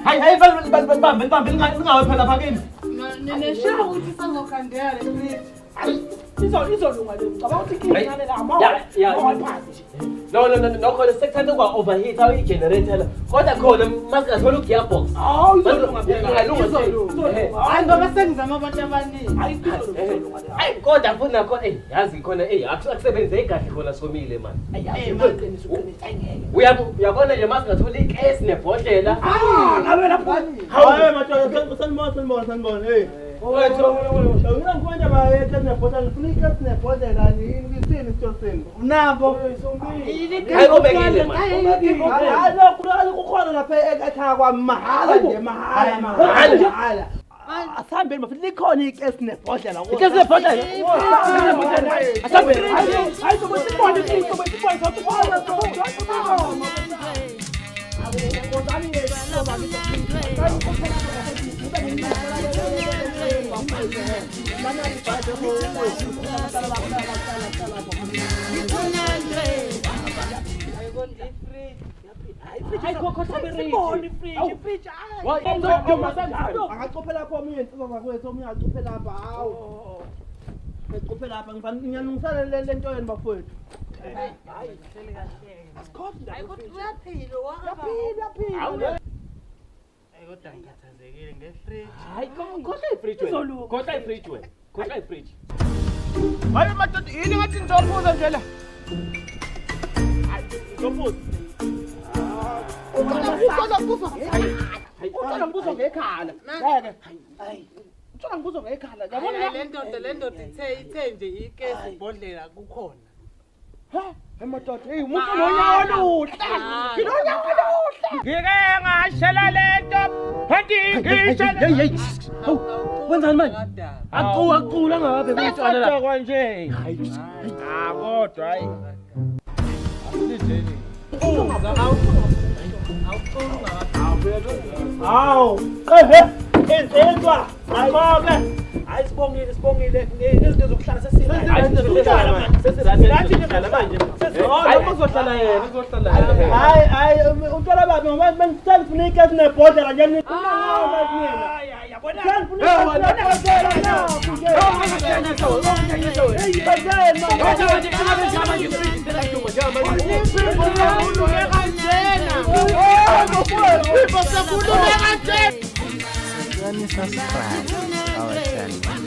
Hayi bambeni lingawe phela phakini. Neshawu ukuthi sizokhandela le fridge. Izolunga le ngicabanga ukuthi ikhingane la awaphansi. No khona sekuthatha kwa overheat awu generator la. Kodwa khona masingathola ugearbox. Izolunga phela. Hayi ngoba sengizama abantu abaningi. Hayi kodwa futhi nakho yazi khona akusebenze kahle khona somile man. Uyabona nje masingathola ikesi nebhodlela. Ngabe lapho. Hayi madoda sanibona. Ngina ngikwenda bayethe nebhodlela ufuna ikesi nebhodlela yini isini isitosini. Nabo. Hayi obekile man. Hayi lokho kukhona lapha ekhaya kwami mahala. Asambeni mafuna likhona ikesi nebhodlela. Ikesi nebhodlela. Asambeni. Hayi sobona Angacophela lapho omunye insizwa zakwethu omunye acophela lapha hawo. Ecophela lapha ngiyanungisana le nto yeni bafowethu. Hayi kodwa uyaphila wahamba. Yaphila. Kodwa ngikhathazekile ngefridge. Hayi khohla ifridge wena. Khohla ifridge wena. Khohla ifridge. Hayi madoda yini ngathi ngizophuza nje la. Hayi ngizophuza. Ucela ngibuzo ngekhala. Ngeke. Hayi. Ucela ngibuzo ngekhala. Yabona Le ndoda ithe nje ikesi ibhodlela kukhona. Ha? Madoda, umuntu nonyawo oluhle. Nginonyawo oluhle. Ngike ngashela lento. Hey. Wenzani manje? Aqula ngabe Ngitshela la kanje. Hayi. Kodwa hayi. Asilitheni. Hawu. Enzenzwa. Ayibonke. Hayi sibongile. Izinto zokuhlala sesina. Sesihlala manje. Hayi uzohlala yena, uzohlala. Hayi untwana babi ngoba mangithanda ufuna ikesi nebhodlela nje nikhuluma ngawo yabona. Ngithanda ufuna Subscribe our channel.